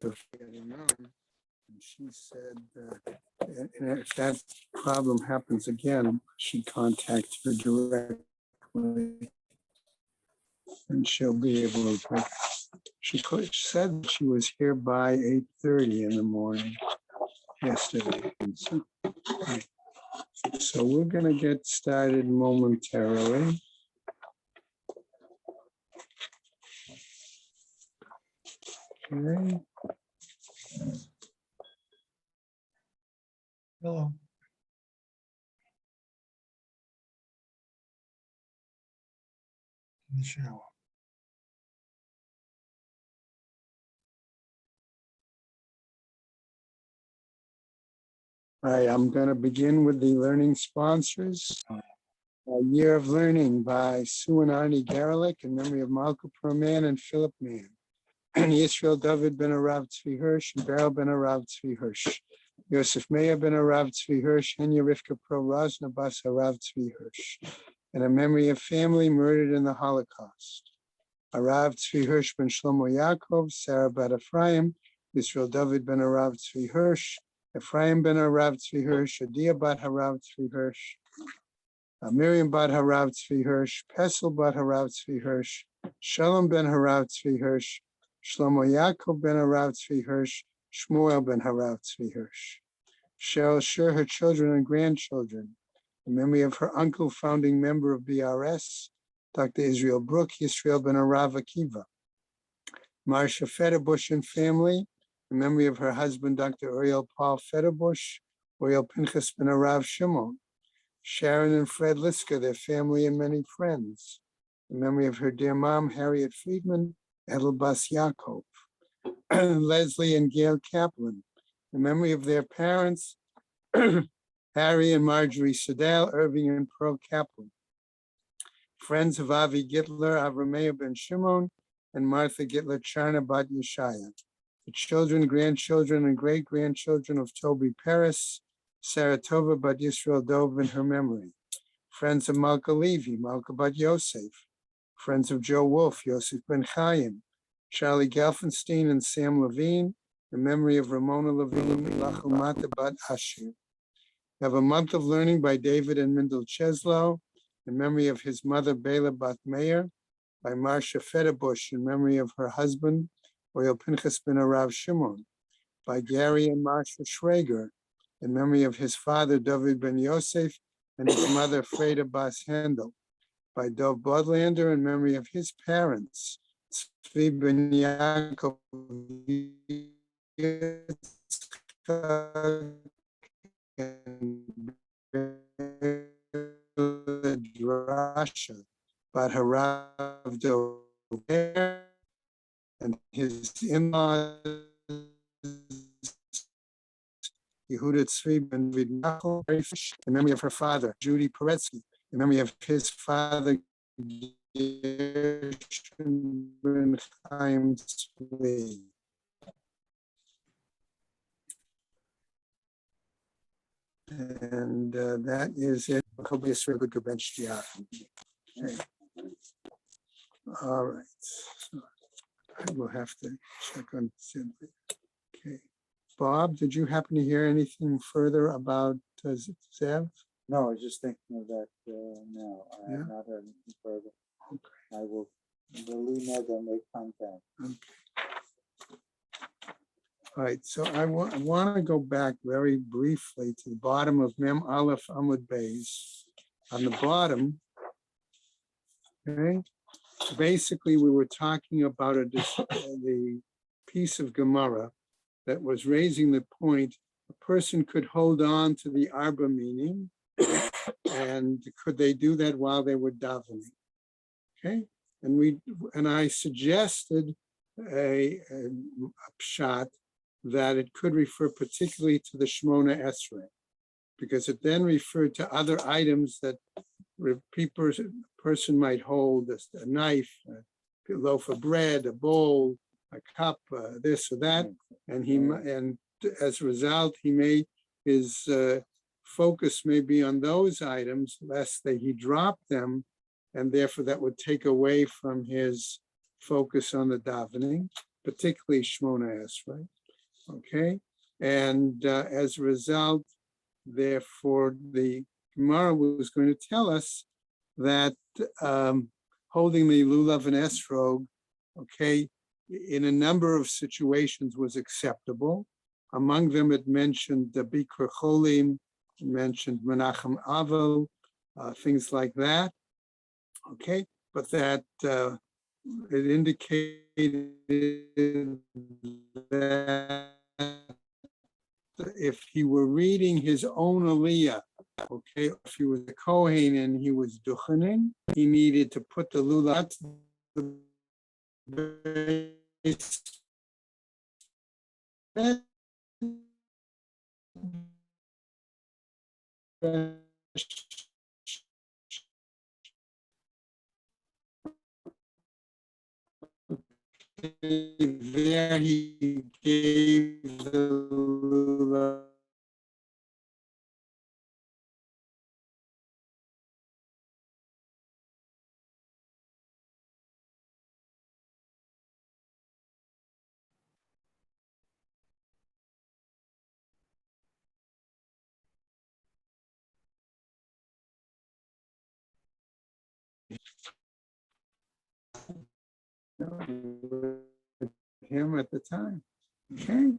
of getting on. And she said, and if that problem happens again, she'd contact her directly and she'll be able to. She said she was here by 8:30 in the morning yesterday. So we're going to get started momentarily. Okay. Hello. In the shower. All right, I'm going to begin with the learning sponsors. A Year of Learning by Sue and Arnie Garelick in memory of Malka Perman and Philip Mann. And Yisrael David ben Arav Tzvi Hirsch and Beryl ben Arav Tzvi Hirsch. Yosef Meir ben Arav Tzvi Hirsch, Henya Rivka Pro Razna Bas Arav Tzvi Hirsch. And a memory of family murdered in the Holocaust. Arav Tzvi Hirsch ben Shlomo Yaakov, Sarah bat Ephraim, Yisrael David ben Arav Tzvi Hirsch, Ephraim ben Arav Tzvi Hirsch, Adia bat Harav Tzvi Hirsch, Miriam bat Harav Tzvi Hirsch, Pesel bat Harav Tzvi Hirsch, Shalom ben Harav Tzvi Hirsch, Shlomo Yaakov ben Harav Tzvi Hirsch, Shmuel ben Harav Tzvi Hirsch. Cheryl Sher, her children and grandchildren, in memory of her uncle, founding member of BRS, Dr. Israel Brook, Yisrael ben Arav Akiva. Marsha Federbush and family, in memory of her husband, Dr. Uriel Paul Federbush, Uriel Pinchas ben Arav Shimon. Sharon and Fred Liska, their family and many friends, in memory of her dear mom, Harriet Friedman, Edel Bas Yaakov. Leslie and Gail Kaplan, in memory of their parents, Harry and Marjorie Sedale, Irving and Pearl Kaplan. Friends of Avi Gitler, Avramea ben Shimon, and Martha Gitler Charna bat Yeshaya. The children, grandchildren, and great-grandchildren of Toby Paris, Saratova bat Yisrael Dov in her memory. Friends of Malka Levy, Malka bat Yosef. Friends of Joe Wolf, Yosef ben Chaim, Charlie Gelfenstein and Sam Levine, in memory of Ramona Levine, Lachel Mata bat Ashir. We have a month of learning by David and Mindel Cheslow, in memory of his mother, Bela bat Meir, by Marsha Federbush, in memory of her husband, Oyel Pinchas ben Arav Shimon, by Gary and Marsha Schrager, in memory of his father, David ben Yosef, and his mother, Freda Bas Handel, by Dov Bodlander, in memory of his parents, Tzvi ben Yaakov and Rasha, but Harav Dover, and his in-laws, Yehuda Tzvi ben Vidnachel, in memory of her father, Judy Peretsky, in memory of his father, Gershon ben Chaim Tzvi. And that is it. Hopefully it's a good bench. Yeah. Okay. All right. So I will have to check on Cindy. Okay. Bob, did you happen to hear anything further about Zev? No, I was just thinking of that now. I have not heard anything further. Okay. I will email them, make contact. Okay. All right, so I want to go back very briefly to the bottom of Mem Aleph Amud Beis. On the bottom, okay, basically we were talking about the piece of Gemara that was raising the point a person could hold on to the Arba meaning, and could they do that while they were davening? Okay, and I suggested a pshat that it could refer particularly to the Shmona Esrei, because it then referred to other items that a person might hold, a knife, a loaf of bread, a bowl, a cup, this or that, and as a result, his focus may be on those items, lest he drop them, and therefore that would take away from his focus on the davening. particularly Shmona Esrei. Okay, and as a result, therefore, the Gemara was going to tell us that holding the lulav and esrog, okay, in a number of situations was acceptable. Among them, it mentioned the Bikr Cholim, it mentioned Menachem Avel, things like that. Okay, but that it indicated that if he were reading his own aliyah, okay, if he was a Kohen and he was duchening, he needed to put the lulav, the base, there he gave the lulav. Him at the time. Okay.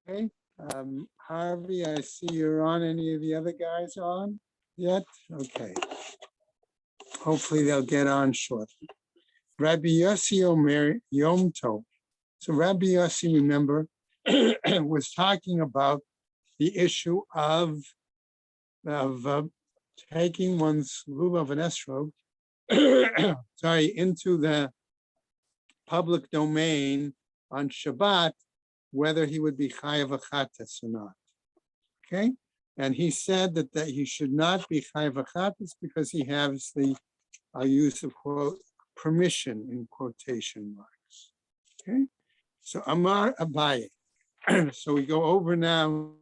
Okay. Harvey, I see you're on. Any of the other guys on yet? Okay. Hopefully they'll get on shortly. Rabbi Yossi Omer Yom Tov. So Rabbi Yossi, remember, was talking about the issue of taking one's lulav and esrog, into the public domain on Shabbat, whether he would be chayav achates or not. Okay, and he said that he should not be chayav achates because he has the use of quote permission in quotation marks. Okay, so Amar Abaye. So we go over now.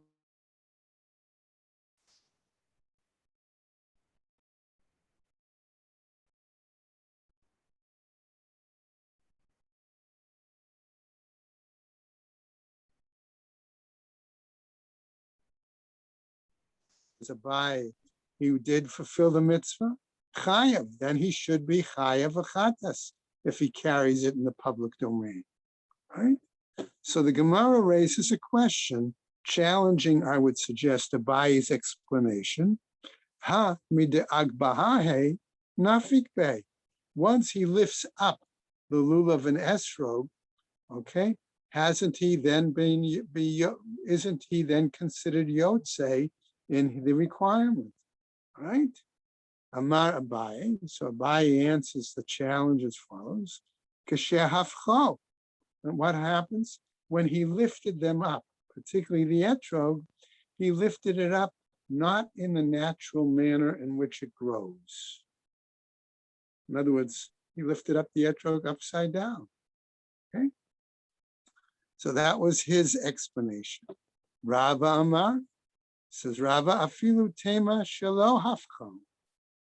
Abaye, he did fulfill the mitzvah. Chayav, then he should be chayav achatas if he carries it in the public domain, right? So the Gemara raises a question, challenging, I would suggest, Abaye's explanation. Ha mide agbahahe nafik be. Once he lifts up the lulav and esrog, okay, isn't he then considered yotze in the requirement, right? Amar Abaye. So Abaye answers the challenge as follows: Kasher hafcho. And what happens when he lifted them up, particularly the etrog? He lifted it up not in the natural manner in which it grows. In other words, he lifted up the etrog upside down. Okay, so that was his explanation. Rava Amar says, Rava afilu tema shelo hafcho.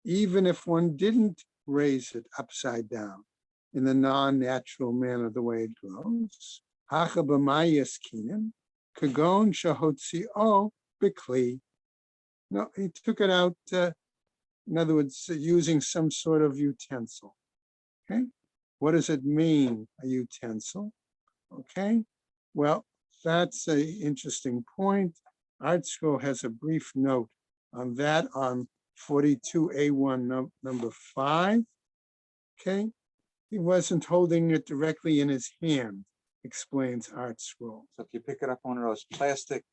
Even if one didn't raise it upside down in the non-natural manner, the way it grows, hacha b'mayis kinen, kagon shahotzio bikli. No, he took it out, in other words, using some sort of utensil. Okay, what does it mean, a utensil? Okay, well, that's an interesting point. ArtScroll has a brief note on that on 42A1 number 5. Okay, he wasn't holding it directly in his hand, explains ArtScroll. So if you pick it up one of those plastic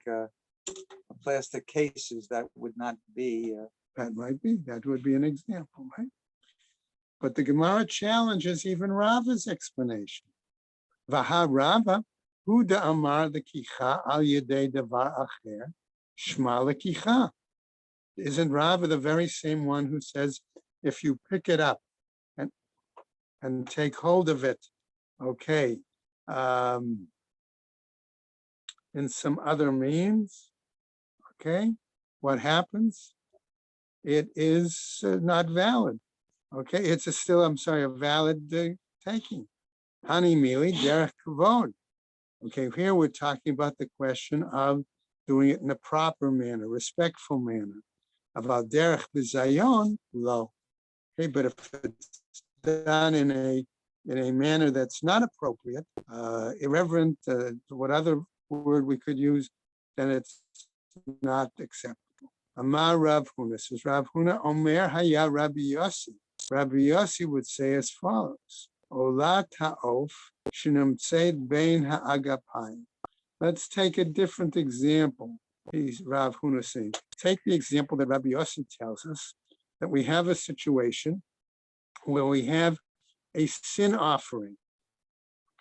cases, that would not be. That might be. That would be an example, right? But the Gemara challenges even Rava's explanation. Vaha Rava, hu da'amar l'kicha al yedei davar acher, shma l'kicha. Isn't Rava the very same one who says, if you pick it up and and take hold of it, okay, um, in some other means, okay, what happens? It is not valid. Okay, it's a valid taking. Hani mili derech kavod. Okay, here we're talking about the question of doing it in a proper manner, respectful manner. About derech bizayon, lo. Okay, but if it's done in a manner that's not appropriate, irreverent, what other word we could use, then it's not acceptable. Amar Rav Huna, says Rav Huna, Omer Haya Rabbi Yossi. Rabbi Yossi would say as follows: Ola ta'of shenamtzeit bein ha'agapayim. Let's take a different example. He's Rav Huna saying, take the example that Rabbi Yossi tells us, that we have a situation where we have a sin offering,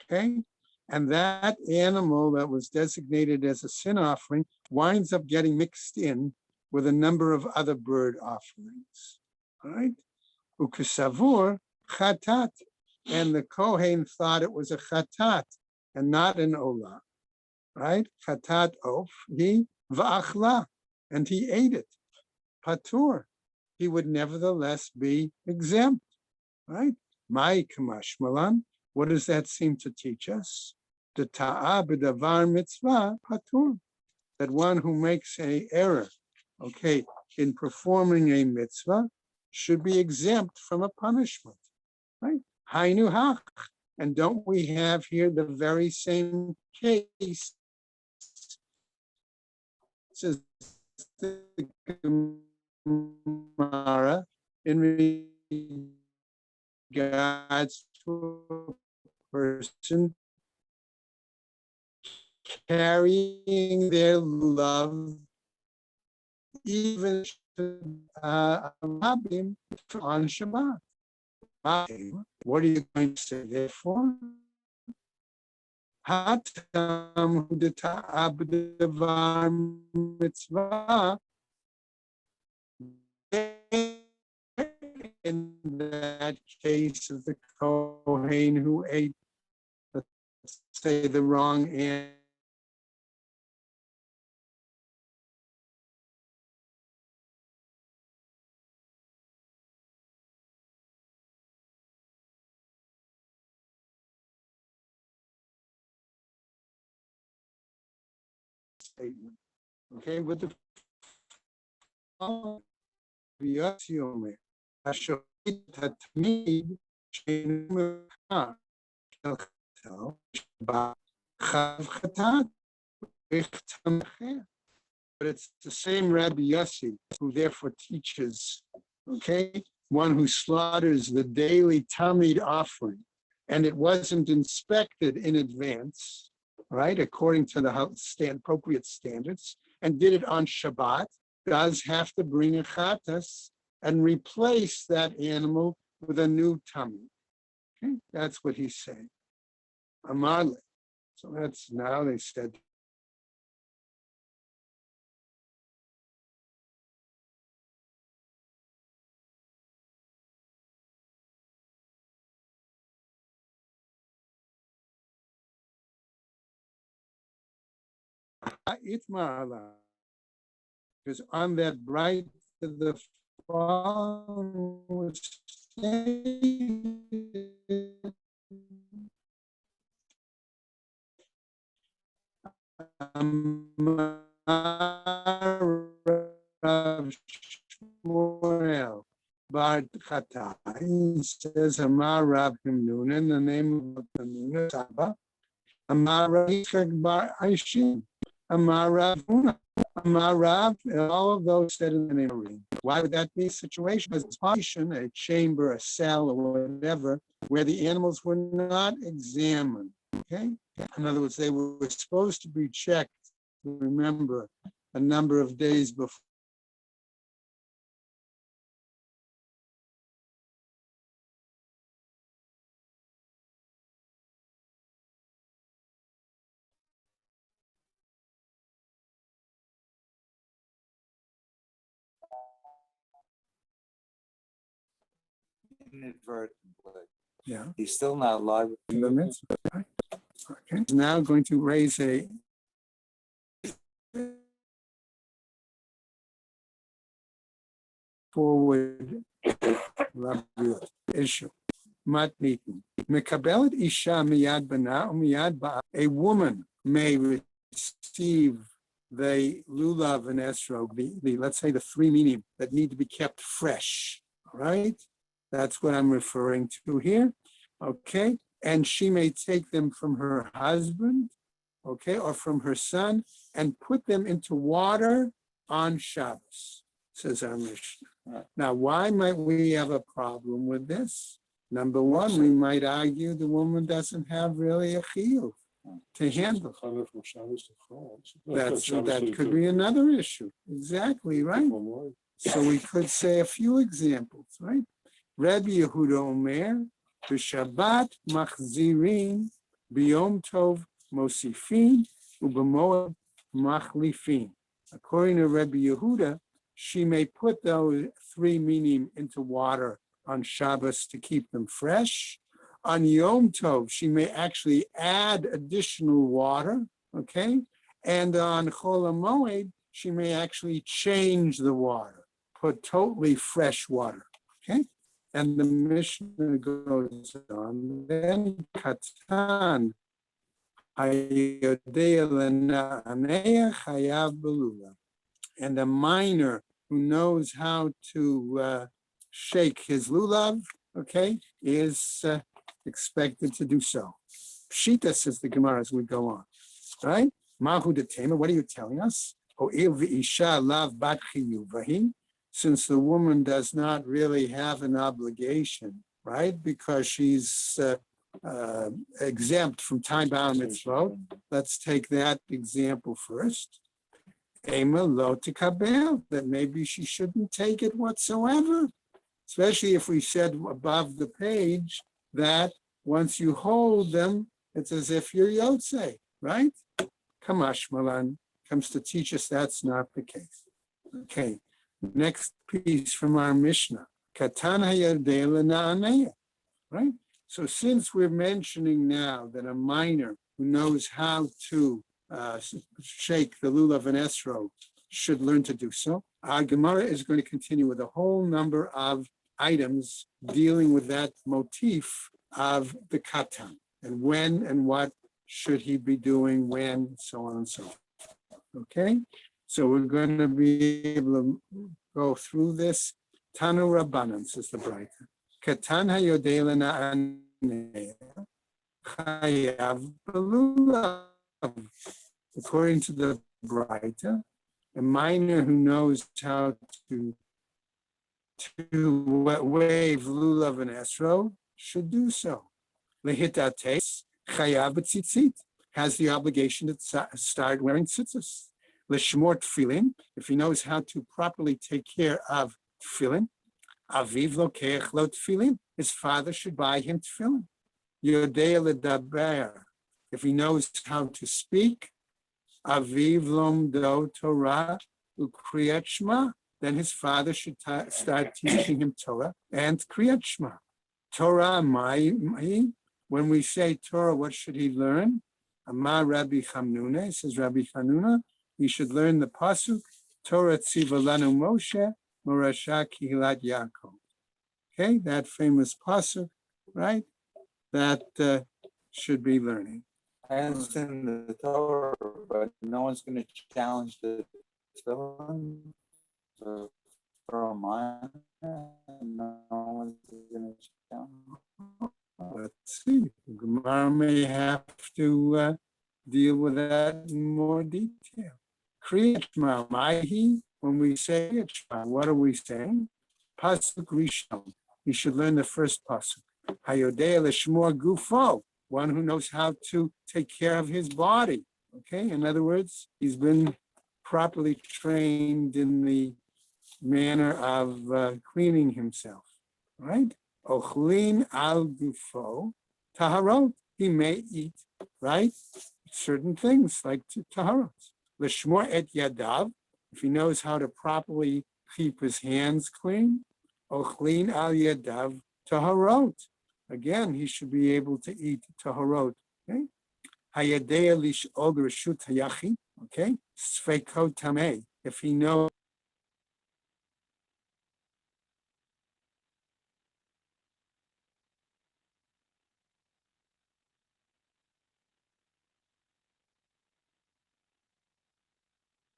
okay? And that animal that was designated as a sin offering winds up getting mixed in with a number of other bird offerings, all right? Ukesavur chatat, and the Kohen thought it was a chatat and not an olah, right? Chatat of, he va'achla, and he ate it. Patur, he would nevertheless be exempt, right? Mai kamash malan, what does that seem to teach us? The ta'a b'davar mitzvah patur, that one who makes an error, okay, in performing a mitzvah should be exempt from a punishment, right? Hainu hach, and don't we have here the very same case? Says the Gemara in regards to a person carrying their love even Rabbim on Shabbat. What are you going to say therefore? Hatam Abdevar mitzvah. In that case of the Kohen who ate, let's say, the wrong animal, statement. Okay, with the following Daf Yomi, Hashoit Hatmid Sheinu Mekar Shel Chatel Chav Chatat B'Chtam Acher. But it's the same Rabbi Yossi who therefore teaches, okay, one who slaughters the daily Tamid offering, and it wasn't inspected in advance, right, according to the appropriate standards, and did it on Shabbat, does have to bring a chatas and replace that animal with a new Tamid. Okay, that's what he's saying. Amarle. So that's now they said. Itma'ala, because on that bright the fall was Shmuel Bar Chatai says Amar Rav Himnun in the name of Himnun Saba. Amar Rav Yitzchak Bar Aishin. Amar Rav Huna. Amar Rav, all of those said in the name of Rim. Why would that be a situation? As a chamber, a cell, or whatever, where the animals were not examined. Okay? In other words, they were supposed to be checked, remember, a number of days before. Inadvertently. Yeah. He's still not alive. In the mitzvah. Right? Okay. He's now going to raise a forward issue. Matnitin. Mekabelet isha miyad bana miyad ba. A woman may receive the lulav and esrog, let's say the three minim that need to be kept fresh. All right, that's what I'm referring to here. Okay, and she may take them from her husband, okay, or from her son, and put them into water on Shabbos, says our Mishnah. Now, why might we have a problem with this? Number one, we might argue the woman doesn't have really a chiyuv to handle. That could be another issue. Exactly, right? So we could say a few examples, right? Rabbi Yehuda Omer, b'Shabbat machzirin, b'Yom Tov mosifin, u'b'Moed machlifin. According to Rabbi Yehuda, she may put those three minim into water on Shabbos to keep them fresh. On Yom Tov, she may actually add additional water, okay? And on Chol HaMoed, she may actually change the water, put totally fresh water, okay? And the Mishnah goes on, then Katan, Hayodea L'Na'anea Chayav Belula. And a minor who knows how to shake his lulav, okay, is expected to do so. Pshita, says the Gemara as we go on, right? Mahu detema, what are you telling us? Since the woman does not really have an obligation, right? Because she's exempt from time-bound mitzvot. Let's take that example first. Ema lo tikabel, that maybe she shouldn't take it whatsoever, especially if we said above the page that once you hold them, it's as if you're Yotze, right? Kamash Malan comes to teach us that's not the case. Okay, next piece from our Mishnah, Katan hayardei l'na'aneya, right? So since we're mentioning now that a minor who knows how to shake the lulav and esro should learn to do so, our Gemara is going to continue with a whole number of items dealing with that motif of the katan and when and what should he be doing when, so on and so forth. Okay, so we're going to be able to go through this. Tanu Rabbanan, says the Braita. Katan hayodei l'na'aneh chayav belulav. According to the Braita, a minor who knows how to wave lulav and esro should do so. Lehitates chayav b'tzitzit, has the obligation to start wearing tzitzis. L'shmor tefillin, if he knows how to properly take care of tefillin. Aviv lokeach lo tefillin, his father should buy him tefillin. Yodei ledaber, if he knows how to speak. Aviv lomdo Torah u'kriyat shema, then his father should start teaching him Torah and kriyat shema. Torah mai, when we say Torah, what should he learn? Amar Rabbi Chanuna, says Rabbi Chanuna, he should learn the pasuk, Torah tziva lanu Moshe, morasha kihilat Yaakov. Okay, that famous pasuk, right? That should be learning. I understand the Torah, but no one's going to challenge the tefillin for a minor. No one's going to challenge. Let's see. Gemara may have to deal with that in more detail. Kriyat Shema, Mahi, when we say Kriyat Shema, what are we saying? Pasuk Rishon. You should learn the first pasuk. Hayodei l'shmor gufo, one who knows how to take care of his body. Okay, in other words, he's been properly trained in the manner of cleaning himself. Right? Ochlin al gufo taharot. He may eat, right, certain things like taharot. L'shmor et yadav, if he knows how to properly keep his hands clean. Ochlin al yadav taharot. again, he should be able to eat taharot. Okay. Hayadea lish'ol reshut hayachi. Okay. Sfeiko tameh. If he knows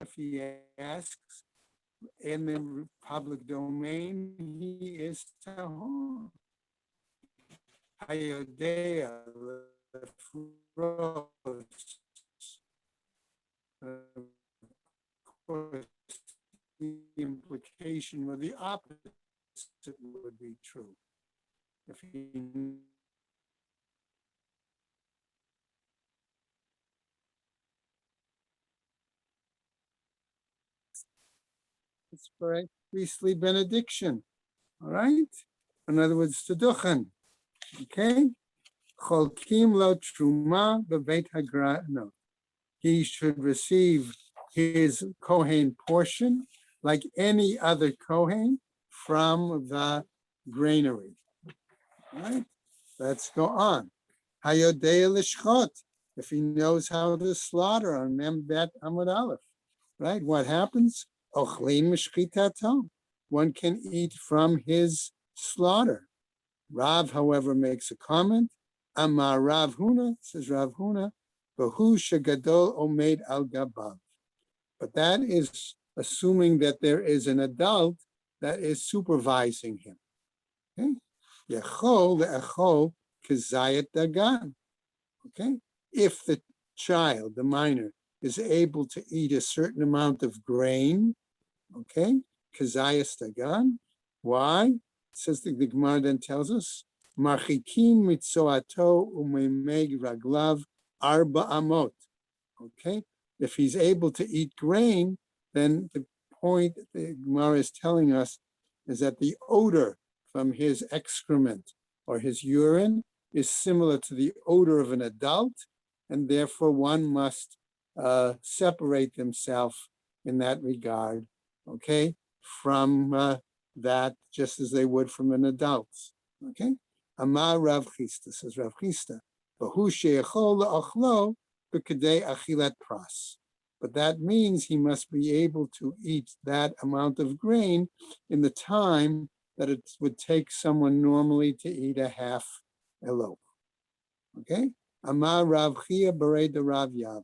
if he asks in the public domain, he is tahor. Hayodea lefros. Of course, the implication or the opposite would be true. If he it's for a priestly benediction, all right? In other words, tzedukah, okay? Cholkim lo truma bebeit hagra. No, he should receive his Kohen portion like any other Kohen from the granary. All right, let's go on. Hayodei lishchot, if he knows how to slaughter on Mem Bet Amud Aleph, right? What happens? Ochlin mishchitato. One can eat from his slaughter. Rav, however, makes a comment. Amar Rav Huna, says Rav Huna, Behu shegadol omed al gabav. But that is assuming that there is an adult that is supervising him. Okay? Yechol le'echol kazayat dagan. Okay? If the child, the minor, is able to eat a certain amount of grain, okay, kazayas dagan. Why? Says the Gemara then tells us, marchikin mitzoato umemeg raglav arba amot. Okay, if he's able to eat grain, then the point the Gemara is telling us is that the odor from his excrement or his urine is similar to the odor of an adult, and therefore one must separate themselves in that regard, okay, from that, just as they would from an adult. Okay, Amar Rav Chisda, says Rav Chisda, V'hu she'echol la'achlo b'kedei achilat pras. But that means he must be able to eat that amount of grain in the time that it would take someone normally to eat a half a loaf. Okay? Amar Rav Chia Berei de Rav Yava.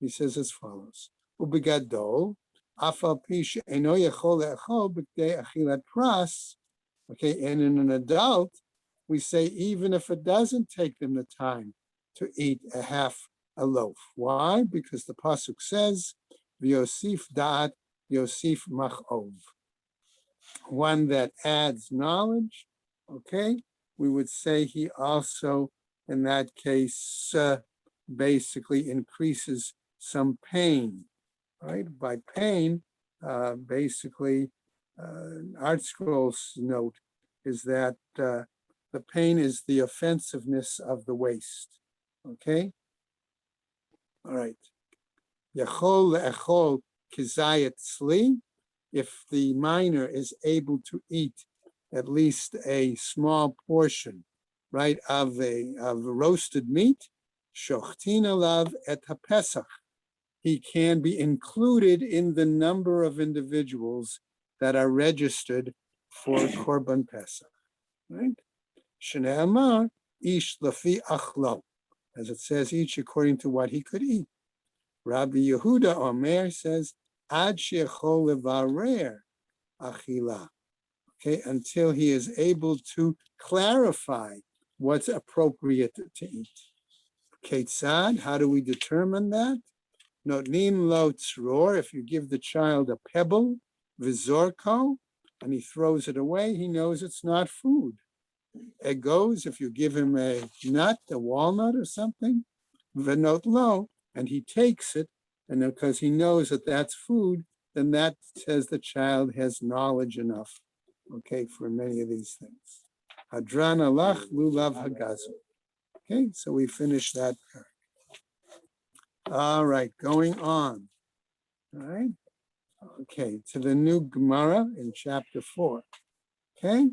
He says as follows: Ubigadol, afal pi she'eno yechol le'echol b'kedei achilat pras. Okay, and in an adult, we say even if it doesn't take them the time to eat a half a loaf. Why? Because the pasuk says, "V'yosif da'at, Yosif machov." One that adds knowledge. Okay, we would say he also, in that case, basically increases some pain. Right? By pain, basically, Art Scrolls note is that the pain is the offensiveness of the waist. Okay? All right. Yachol le'echol kizayat tzli. If the minor is able to eat at least a small portion, right, of roasted meat, shochtin alav et haPesach. He can be included in the number of individuals that are registered for Korban Pesach. Right? Shne'amar ish lafi achlo, as it says, each according to what he could eat. Rabbi Yehuda Omer says, ad shechol levarer achila. Okay, until he is able to clarify what's appropriate to eat. Ketzad, how do we determine that? Notnim lo tzror, if you give the child a pebble, vizorko, and he throws it away, he knows it's not food. Egos, if you give him a nut, a walnut or something, venot lo, and he takes it, and because he knows that that's food, then that says the child has knowledge enough, okay, for many of these things. Hadran alach lulav hagazu. Okay, so we finished that part. All right, going on. All right. Okay, to the new Gemara in chapter 4. Okay,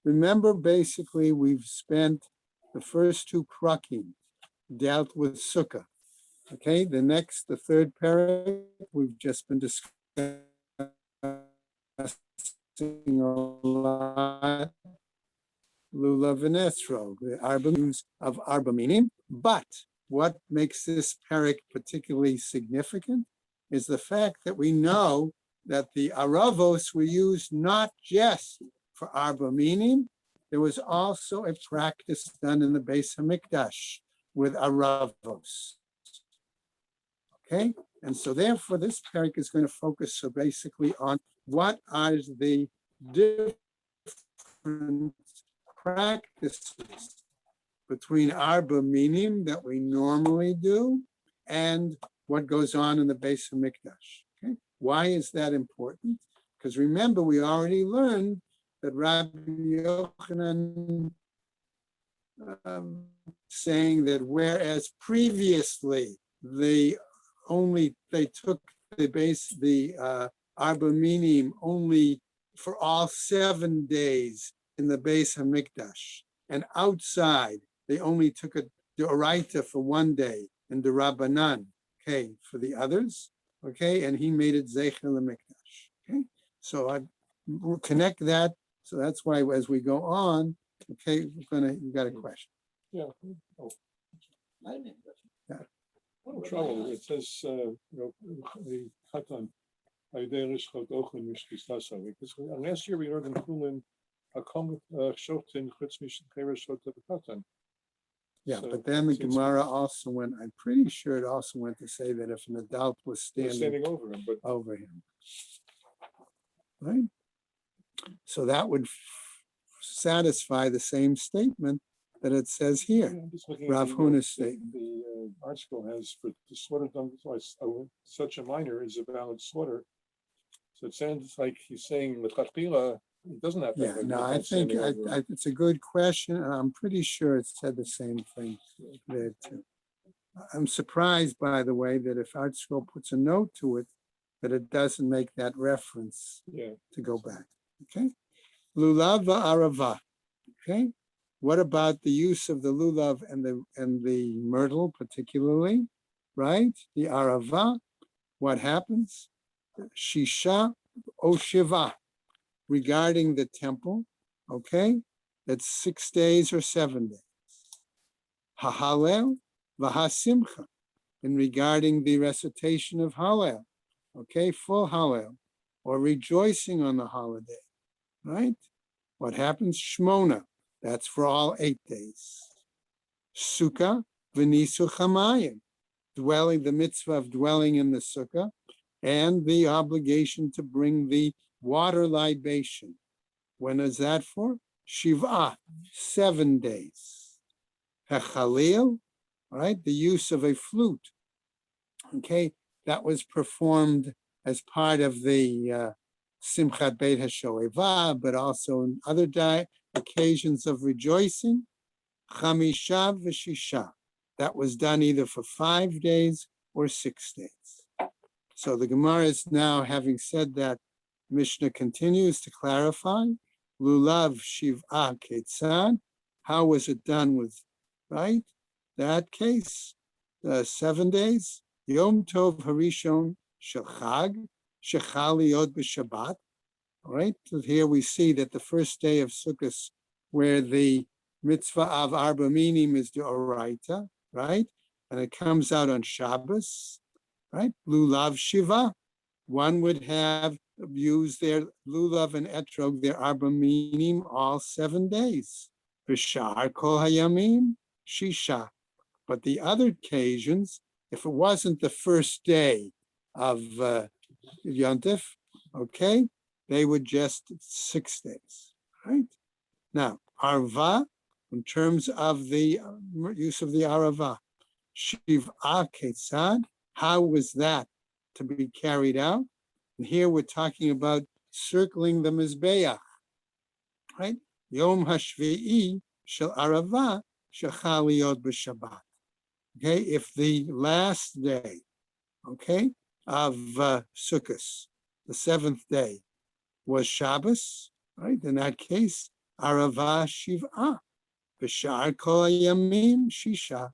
remember, basically, we've spent The first two prakim dealt with sukkah. Okay, the third parak, we've just been discussing a lot, lulav and etrog, the use of arba minim. But what makes this parak particularly significant is the fact that we know that the aravos were used not just for arba minim. There was also a practice done in the Beis Hamikdash with aravos. Okay, and so therefore this parak is going to focus so basically on what are the different practices between arba minim that we normally do and what goes on in the Beis Hamikdash. Okay, why is that important? Because remember, we already learned that Rabbi Yochanan saying that whereas previously they took the arba minim only for all 7 days in the Beis Hamikdash, and outside they only took a d'oraita for 1 day and the Rabbanan, okay, for the others, okay, and he made it Zeicher L'Mikdash, okay. So I connect that. So that's why as we go on, okay, you got a question? Yeah. Oh. Yeah. I'm in trouble. It says, the Chatan, because last year we learned in Kulin, Yeah, So, but then the since- Gemara also went, I'm pretty sure it also went to say that if an adult was They're standing standing over him, but over him. Right? So that would satisfy the same statement that it says here. I'm just looking Rav at Huna's the statement. article has for the slaughter done twice. Such a minor is a valid slaughter. So it sounds like he's saying the Chachpila, it doesn't have to Yeah, have a no, adult I think standing over him. it's a good question, and I'm pretty sure it said the same thing there too. I'm surprised, by the way, that if Art Scroll puts a note to it, that it doesn't make that reference Yeah. to go back. Okay, lulav arava. Okay, what about the use of the lulav and the myrtle, particularly, right? The arava. What happens? Shisha o shiva. Regarding the temple, okay, that's 6 days or 7 days. Hahalel v'hasimcha, and regarding the recitation of Hallel, okay, full Hallel, or rejoicing on the holiday, right? What happens? Shmona, that's for all 8 days. Sukkah v'nisu chamayim, the mitzvah of dwelling in the sukkah, and the obligation to bring the water libation. When is that for? Shiva, 7 days. Hechalil, right? The use of a flute. Okay, that was performed as part of the Simchat Beit HaShoeva, but also in other occasions of rejoicing. Chamisha v'shisha. That was done either for 5 days or 6 days. So the Gemara is now, having said that, Mishnah continues to clarify. Lulav Shiv'a Ketzad. How was it done with, right? That case, 7 days. Yom Tov Harishon Shel Chag, Shechal Liot b'Shabbat. All right, so here we see that the first day of Sukkot, where the mitzvah of Arba Minim is the Oraita, right? And it comes out on Shabbos, right? Lulav Shiva. One would have used their lulav and etrog, their arba minim, all 7 days. B'shar kol hayamim shisha. But the other occasions, if it wasn't the first day of Yontif, okay, they would just 6 days, right? Now, arva, in terms of the use of the arava, shiv'a ketzad, how was that to be carried out? And here we're talking about circling the Mizbeach, right? Yom Hashvi'i shel Arava shechal liot b'Shabbat. Okay, if the last day, okay, of Sukkot, the 7th day, was Shabbos, right? In that case, Arava Shiv'a B'shar kol hayamim shisha.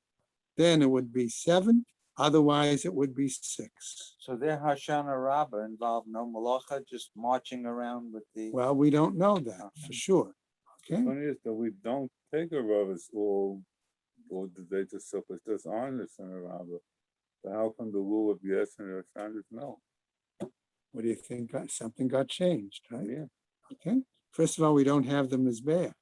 Then it would be 7. Otherwise, it would be 6. So their Hashanah Rabbah involved no malacha, just marching around with the. Well, we don't know that for sure. Okay. Funny is that we don't take a Rabbis all the day to Sukkot, it's just honest and a Rabbah. So how come the rule of yes and Rosh is no? What do you think? Something got changed, right? Yeah. Okay. First of all, we don't have the Mizbeah,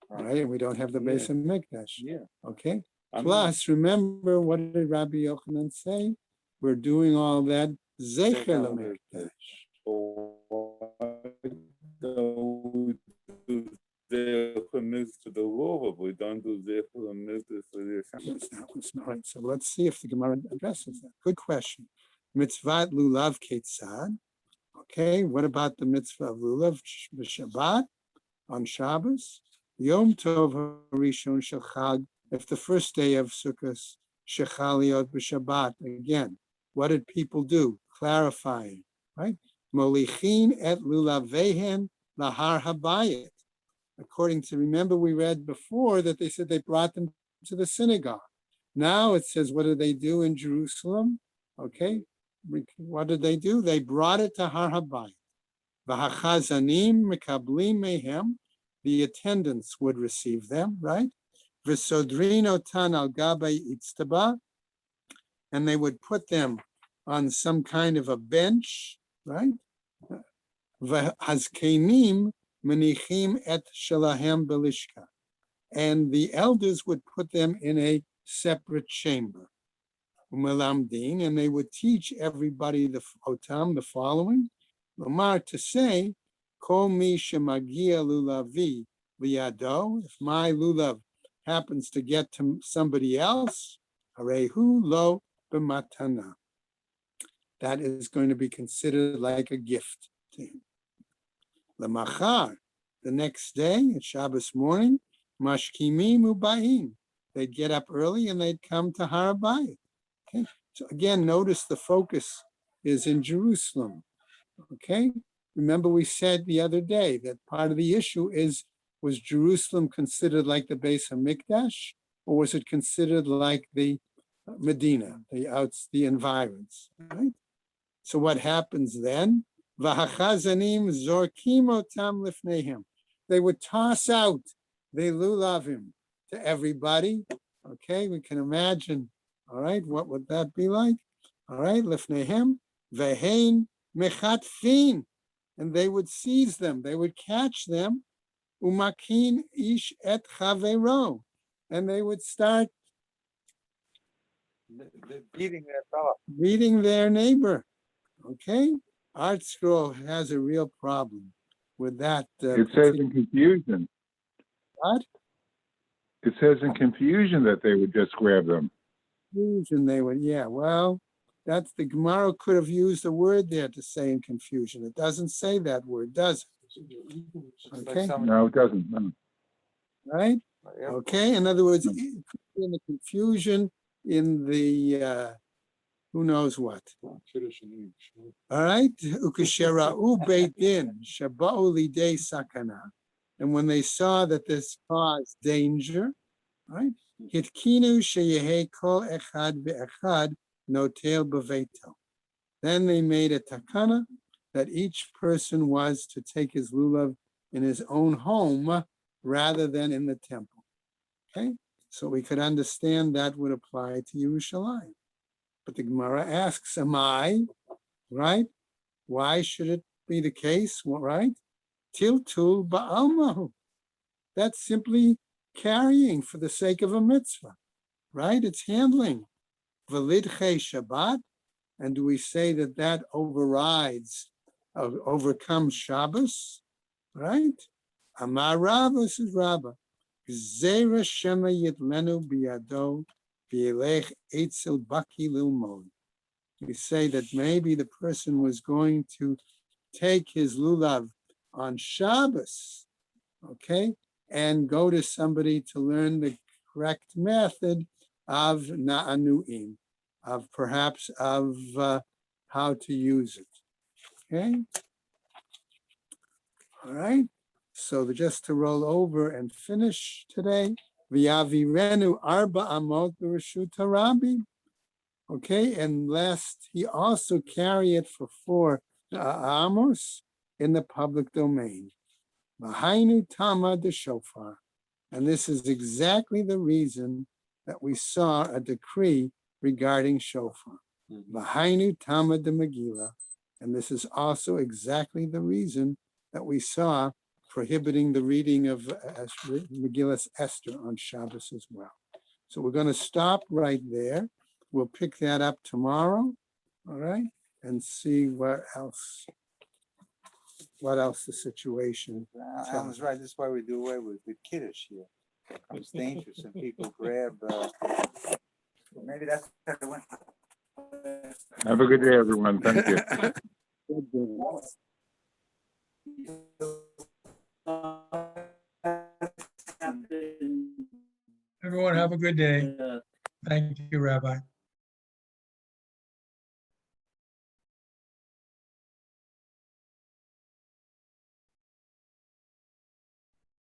right? And we don't have the Yeah. Beis Hamikdash. Yeah. Okay. I mean, Plus, remember, what did Rabbi Yochanan say? We're doing all that Zecher LaMikdash. To the rule, but we don't do Zecher for the That's not right. So let's see if the Gemara addresses that. Good question. Mitzvah lulav ketzad. Okay, what about the mitzvah of lulav b'Shabbat on Shabbos? Yom Tov Harishon Shel Chag. If the first day of Sukkot shechaliot b'Shabbat. Again, what did people do? Clarifying, right? Molichin et lulavehen lahar habayit. According to, remember we read before that they said they brought them to the synagogue. Now it says, what did they do in Jerusalem? Okay, what did they do? They brought it to Har Habayit. V'hachazanim mekablim mehem, the attendants would receive them, right? V'sodrino tan al gabei itztaba, and they would put them on some kind of a bench, right? V'hazkenim menichim et shalahem belishka, and the elders would put them in a separate chamber. Umelamdin, and they would teach everybody the following. Lomar, to say, Kol mi shemagia lulavi liado, if my lulav happens to get to somebody else, harehu lo b'matana. That is going to be considered like a gift to him. Lamachar, the next day, at Shabbos morning, mashkimim ubayim. They'd get up early and they'd come to Har Habayit. Okay, so again, notice the focus is in Jerusalem. Okay, remember we said the other day that part of the issue was Jerusalem considered like the Beis Hamikdash, or was it considered like the Medina, the environs, right? So what happens then? V'hachazanim zorkim otam lifnehem. They would toss out the lulavim to everybody. Okay, we can imagine. All right, what would that be like? All right, lifnehem vehein mechatfin, and they would seize them. They would catch them. Umakin ish et chavero, and they would start beating their neighbor. Okay, Art Scroll has a real problem with that. It says in confusion. What? It says in confusion that they would just grab them. Confusion, they would, yeah. Well, that's the Gemara could have used a word there to say in confusion. It doesn't say that word, does it? Okay. No, it doesn't. No. Right? Okay. In other words, in the confusion, in the who knows what. All right. Ukeshera'u beit din shaba'u lidei sakana. And when they saw that this caused danger, right? Hitkinu sheyehei kol echad ve'echad notel beveito. Then they made a takana that each person was to take his lulav in his own home rather than in the temple. Okay, so we could understand that would apply to Yerushalayim. But the Gemara asks, am I, right? Why should it be the case, right? Tiltul ba'almahu. That's simply carrying for the sake of a mitzvah, right? It's handling. Validche Shabbat. And do we say that that overcomes Shabbos, right? Amar Rabba, says Rabba. Gzeira shema yitlenu biyado v'yelech eitzel baki lilmod. We say that maybe the person was going to take his lulav on Shabbos, okay, and go to somebody to learn the correct method of na'anu'im, of perhaps of how to use it, okay? All right, so just to roll over and finish today, V'yavirenu arba amot b'reshut harabi. Okay, and last, he also carry it for 4 amos in the public domain. V'hainu tama de shofar. And this is exactly the reason that we saw a decree regarding shofar. V'hainu tama de Megillah. And this is also exactly the reason that we saw prohibiting the reading of Megillus Esther on Shabbos as well. So we're going to stop right there. We'll pick that up tomorrow, all right, and see what else the situation. I was right. That's why we do away with the kiddush here. It's dangerous and people grab, maybe that's. Have a good day, everyone. Thank you. Everyone have a good day. Thank you, Rabbi.